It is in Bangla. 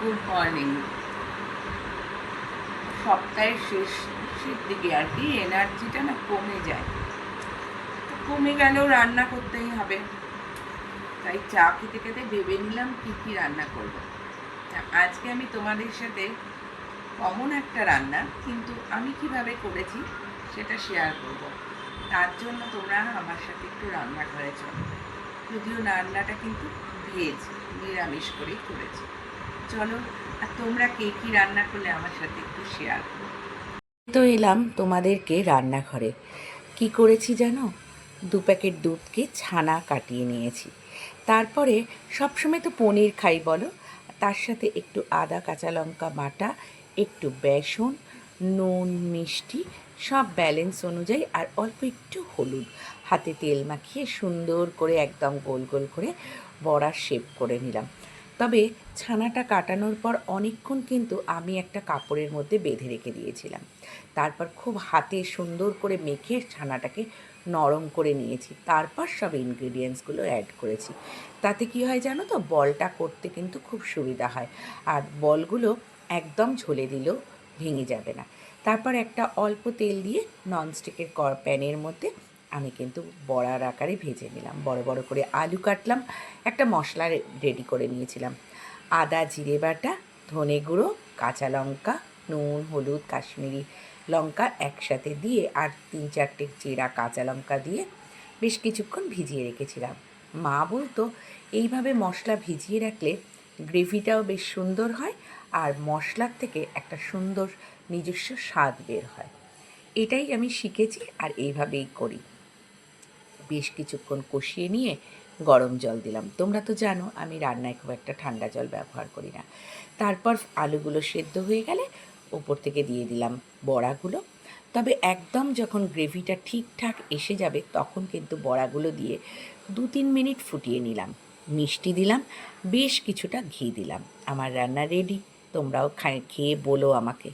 Good morning. সপ্তাহের শেষের দিকে আর কি এনার্জিটা না কমে যায়, তো কমে গেলেও রান্না করতেই হবে। তাই চা খেতে খেতে ভেবে নিলাম কি কি রান্না করব। আজকে আমি তোমাদের সাথে কমন একটা রান্না, কিন্তু আমি কিভাবে করেছি সেটা শেয়ার করব। তার জন্য তোমরা আমার সাথে একটু রান্নাঘরে চলো। যদিও রান্নাটা কিন্তু ভেজ, নিরামিষ করেই করেছি। চলো, আর তোমরা কে কি রান্না করলে আমার সাথে একটু শেয়ার করো। তো এলাম তোমাদেরকে রান্নাঘরে। কি করেছি জানো? 2 প্যাকেট দুধকে ছানা কাটিয়ে নিয়েছি। তারপরে সবসময় তো পনির খাই বলো, তার সাথে একটু আদা কাঁচা লঙ্কা বাটা, একটু বেসন, নুন মিষ্টি সব ব্যালেন্স অনুযায়ী, আর অল্প একটু হলুদ, হাতে তেল মাখিয়ে সুন্দর করে একদম গোল গোল করে বড়ার শেপ করে নিলাম। তবে ছানাটা কাটানোর পর অনেকক্ষণ কিন্তু আমি একটা কাপড়ের মধ্যে বেঁধে রেখে দিয়েছিলাম। তারপর খুব হাতে সুন্দর করে মেখে ছানাটাকে নরম করে নিয়েছি। তারপর সব ইনগ্রিডিয়েন্টসগুলো অ্যাড করেছি। তাতে কি হয় জানো তো, বলটা করতে কিন্তু খুব সুবিধা হয়, আর বলগুলো একদম ঝোলে দিলেও ভেঙে যাবে না। তারপর একটা অল্প তেল দিয়ে ননস্টিকের প্যানের মধ্যে আমি কিন্তু বড়ার আকারে ভেজে নিলাম। বড় বড় করে আলু কাটলাম। একটা মশলা রেডি করে নিয়েছিলাম। আদা জিরে বাটা, ধনে গুঁড়ো, কাঁচা লঙ্কা, নুন হলুদ কাশ্মীরি লঙ্কা একসাথে দিয়ে, আর 3-4টে চেরা কাঁচা লঙ্কা দিয়ে বেশ কিছুক্ষণ ভিজিয়ে রেখেছিলাম। মা বলতো এইভাবে মশলা ভিজিয়ে রাখলে গ্রেভিটাও বেশ সুন্দর হয়, আর মশলার থেকে একটা সুন্দর নিজস্ব স্বাদ বের হয়। এটাই আমি শিখেছি আর এইভাবেই করি। বেশ কিছুক্ষণ কষিয়ে নিয়ে গরম জল দিলাম। তোমরা তো জানো আমি রান্নায় খুব একটা ঠান্ডা জল ব্যবহার করি না। তারপর আলুগুলো সেদ্ধ হয়ে গেলে ওপর থেকে দিয়ে দিলাম বড়াগুলো। তবে একদম যখন গ্রেভিটা ঠিকঠাক এসে যাবে তখন কিন্তু বড়াগুলো দিয়ে 2-3 মিনিট ফুটিয়ে নিলাম। মিষ্টি দিলাম, বেশ কিছুটা ঘি দিলাম। আমার রান্না রেডি। তোমরাও খেয়ে বলো আমাকে।